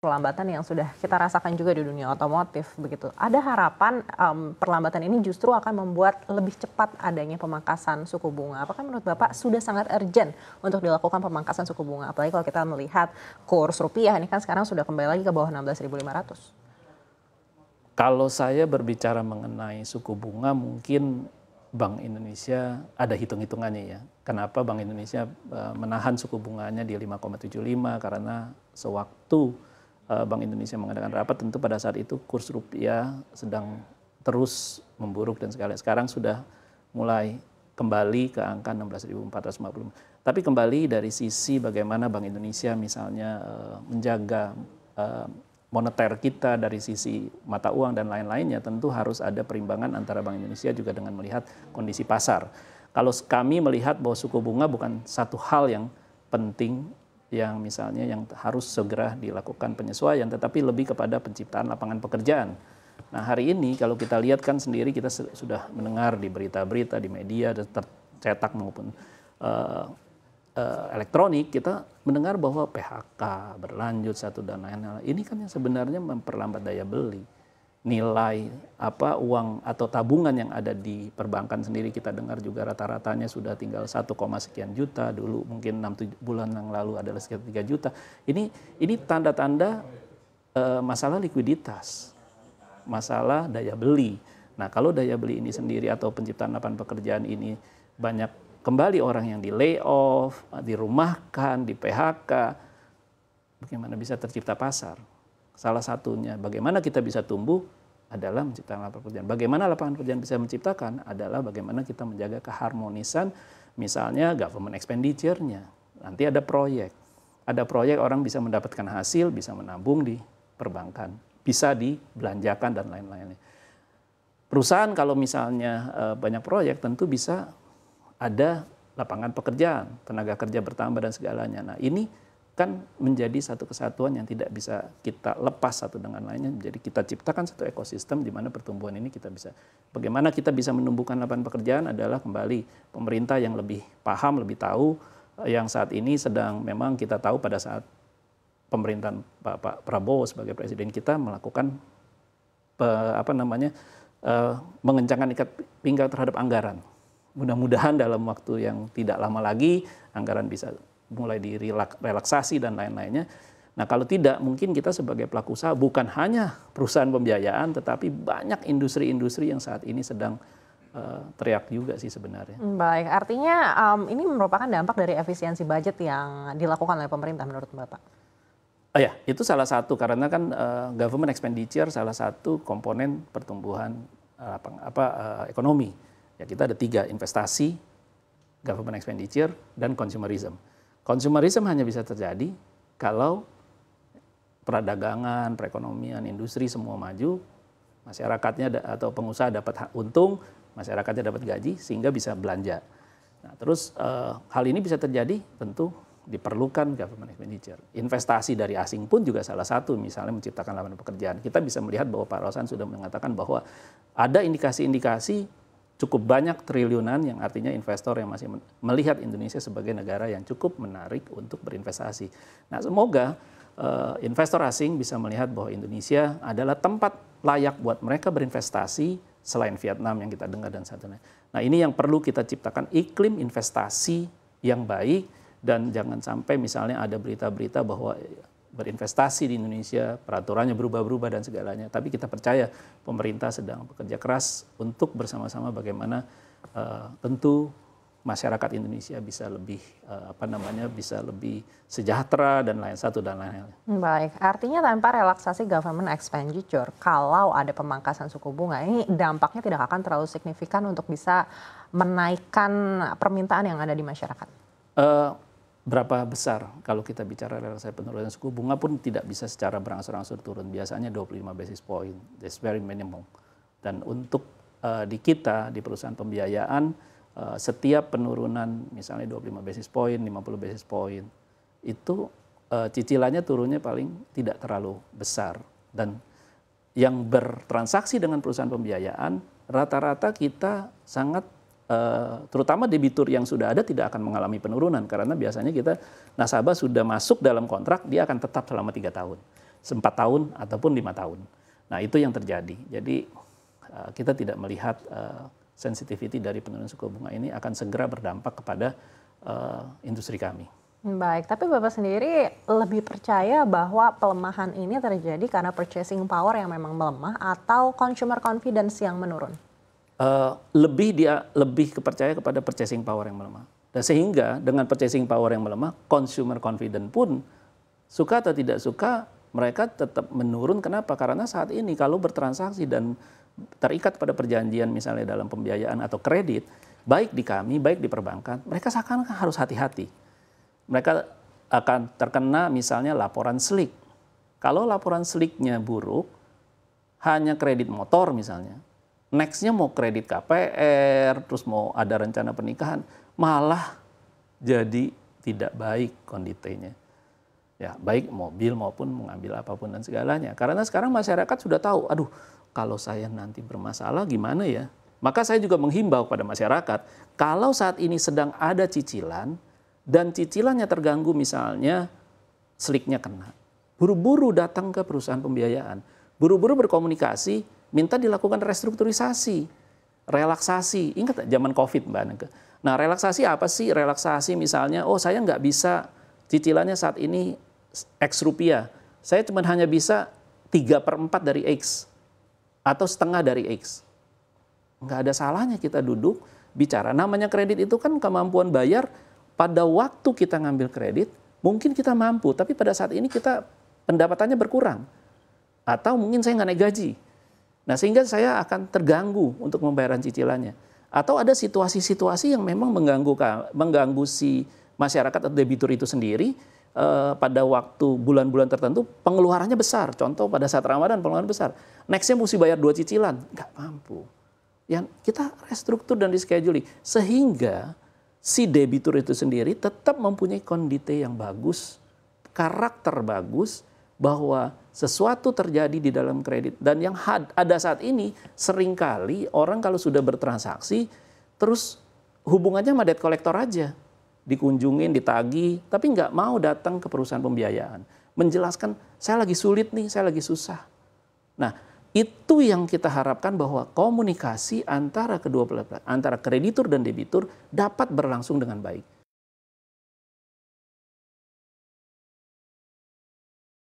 Perlambatan yang sudah kita rasakan juga di dunia otomotif begitu. Ada harapan perlambatan ini justru akan membuat lebih cepat adanya pemangkasan suku bunga. Apakah menurut Bapak sudah sangat urgent untuk dilakukan pemangkasan suku bunga? Apalagi kalau kita melihat kurs rupiah ini kan sekarang sudah kembali lagi ke bawah 16.500. Kalau saya berbicara mengenai suku bunga, mungkin Bank Indonesia ada hitung-hitungannya ya. Kenapa Bank Indonesia menahan suku bunganya di 5,75? Karena sewaktu Bank Indonesia mengadakan rapat, tentu pada saat itu kurs rupiah sedang terus memburuk dan sekarang sudah mulai kembali ke angka 16.450. Tapi kembali dari sisi bagaimana Bank Indonesia misalnya menjaga moneter kita dari sisi mata uang dan lain-lainnya, tentu harus ada perimbangan antara Bank Indonesia juga dengan melihat kondisi pasar. Kalau kami melihat bahwa suku bunga bukan satu hal yang penting yang misalnya yang harus segera dilakukan penyesuaian, tetapi lebih kepada penciptaan lapangan pekerjaan. Nah hari ini kalau kita lihat kan sendiri kita sudah mendengar di berita-berita, di media, tercetak maupun elektronik, kita mendengar bahwa PHK berlanjut satu dan lain-lain. Ini kan yang sebenarnya memperlambat daya beli. Nilai uang atau tabungan yang ada di perbankan sendiri kita dengar juga rata-ratanya sudah tinggal 1, sekian juta, dulu mungkin 6-7 bulan yang lalu adalah sekitar 3 juta. Ini tanda-tanda masalah likuiditas, masalah daya beli. Nah kalau daya beli ini sendiri atau penciptaan lapangan pekerjaan ini banyak kembali orang yang di layoff, dirumahkan, di PHK, bagaimana bisa tercipta pasar? Salah satunya bagaimana kita bisa tumbuh adalah menciptakan lapangan pekerjaan. Bagaimana lapangan pekerjaan bisa menciptakan adalah bagaimana kita menjaga keharmonisan misalnya government expenditure-nya. Nanti ada proyek orang bisa mendapatkan hasil, bisa menabung di perbankan, bisa dibelanjakan dan lain-lainnya. Perusahaan kalau misalnya banyak proyek tentu bisa ada lapangan pekerjaan, tenaga kerja bertambah dan segalanya. Nah ini kan menjadi satu kesatuan yang tidak bisa kita lepas satu dengan lainnya. Jadi kita ciptakan satu ekosistem di mana pertumbuhan ini kita bisa. Bagaimana kita bisa menumbuhkan lapangan pekerjaan adalah kembali pemerintah yang lebih paham, lebih tahu, yang saat ini sedang memang kita tahu pada saat pemerintahan Pak Prabowo sebagai presiden kita melakukan mengencangkan ikat pinggang terhadap anggaran. Mudah-mudahan dalam waktu yang tidak lama lagi anggaran bisa mulai direlaksasi dan lain-lainnya. Nah kalau tidak, mungkin kita sebagai pelaku usaha bukan hanya perusahaan pembiayaan, tetapi banyak industri-industri yang saat ini sedang teriak juga sih sebenarnya. Baik, artinya ini merupakan dampak dari efisiensi budget yang dilakukan oleh pemerintah menurut Bapak? Ya, itu salah satu karena kan government expenditure salah satu komponen pertumbuhan ekonomi. Ya kita ada 3, investasi, government expenditure, dan consumerism. Consumerism hanya bisa terjadi kalau perdagangan, perekonomian, industri semua maju, masyarakatnya atau pengusaha dapat untung, masyarakatnya dapat gaji sehingga bisa belanja. Nah, terus hal ini bisa terjadi tentu diperlukan government expenditure. Investasi dari asing pun juga salah satu, misalnya menciptakan lapangan pekerjaan. Kita bisa melihat bahwa Pak Rosan sudah mengatakan bahwa ada indikasi-indikasi cukup banyak triliunan yang artinya investor yang masih melihat Indonesia sebagai negara yang cukup menarik untuk berinvestasi. Nah semoga investor asing bisa melihat bahwa Indonesia adalah tempat layak buat mereka berinvestasi selain Vietnam yang kita dengar dan satunya. Nah ini yang perlu kita ciptakan iklim investasi yang baik dan jangan sampai misalnya ada berita-berita bahwa berinvestasi di Indonesia, peraturannya berubah-berubah dan segalanya. Tapi kita percaya pemerintah sedang bekerja keras untuk bersama-sama bagaimana tentu masyarakat Indonesia bisa lebih bisa lebih sejahtera dan lain satu dan lain-lain. Baik, artinya tanpa relaksasi government expenditure, kalau ada pemangkasan suku bunga, ini dampaknya tidak akan terlalu signifikan untuk bisa menaikkan permintaan yang ada di masyarakat. Berapa besar kalau kita bicara relaksasi penurunan suku bunga pun tidak bisa secara berangsur-angsur turun. Biasanya 25 basis point, that's very minimum. Dan untuk di kita, di perusahaan pembiayaan, setiap penurunan misalnya 25 basis point, 50 basis point, itu cicilannya turunnya paling tidak terlalu besar. Dan yang bertransaksi dengan perusahaan pembiayaan, rata-rata kita sangat terutama debitur yang sudah ada tidak akan mengalami penurunan karena biasanya kita nasabah sudah masuk dalam kontrak dia akan tetap selama 3 tahun. 4 tahun ataupun 5 tahun. Nah itu yang terjadi. Jadi kita tidak melihat sensitivity dari penurunan suku bunga ini akan segera berdampak kepada industri kami. Baik, tapi Bapak sendiri lebih percaya bahwa pelemahan ini terjadi karena purchasing power yang memang melemah atau consumer confidence yang menurun? Lebih kepercaya kepada purchasing power yang melemah. Dan sehingga dengan purchasing power yang melemah, consumer confidence pun suka atau tidak suka mereka tetap menurun. Kenapa? Karena saat ini kalau bertransaksi dan terikat pada perjanjian misalnya dalam pembiayaan atau kredit, baik di kami, baik di perbankan, mereka seakan-akan harus hati-hati. Mereka akan terkena misalnya laporan SLIK. Kalau laporan SLIK-nya buruk, hanya kredit motor misalnya, next-nya mau kredit KPR, terus mau ada rencana pernikahan, malah jadi tidak baik kondisinya. Ya, baik mobil maupun mengambil apapun dan segalanya. Karena sekarang masyarakat sudah tahu, aduh kalau saya nanti bermasalah gimana ya? Maka saya juga menghimbau kepada masyarakat, kalau saat ini sedang ada cicilan, dan cicilannya terganggu misalnya SLIK-nya kena. Buru-buru datang ke perusahaan pembiayaan. Buru-buru berkomunikasi, minta dilakukan restrukturisasi, relaksasi. Ingat zaman COVID Mbak Neke? Nah relaksasi apa sih? Relaksasi misalnya, oh saya nggak bisa cicilannya saat ini X rupiah. Saya cuma hanya bisa 3/4 dari X. Atau setengah dari X. Nggak ada salahnya kita duduk, bicara. Namanya kredit itu kan kemampuan bayar. Pada waktu kita ngambil kredit, mungkin kita mampu, tapi pada saat ini kita pendapatannya berkurang. Atau mungkin saya nggak naik gaji. Nah sehingga saya akan terganggu untuk pembayaran cicilannya. Atau ada situasi-situasi yang memang mengganggu si masyarakat atau debitur itu sendiri pada waktu bulan-bulan tertentu pengeluarannya besar. Contoh pada saat Ramadan pengeluaran besar. Next-nya mesti bayar 2 cicilan, nggak mampu. Ya, kita restruktur dan rescheduling sehingga si debitur itu sendiri tetap mempunyai kondisi yang bagus, karakter bagus, bahwa sesuatu terjadi di dalam kredit. Dan yang ada saat ini, seringkali orang kalau sudah bertransaksi, terus hubungannya sama debt collector aja. Dikunjungin, ditagih, tapi nggak mau datang ke perusahaan pembiayaan. Menjelaskan, saya lagi sulit nih, saya lagi susah. Nah, itu yang kita harapkan bahwa komunikasi antara kedua belah, antara kreditur dan debitur dapat berlangsung dengan baik.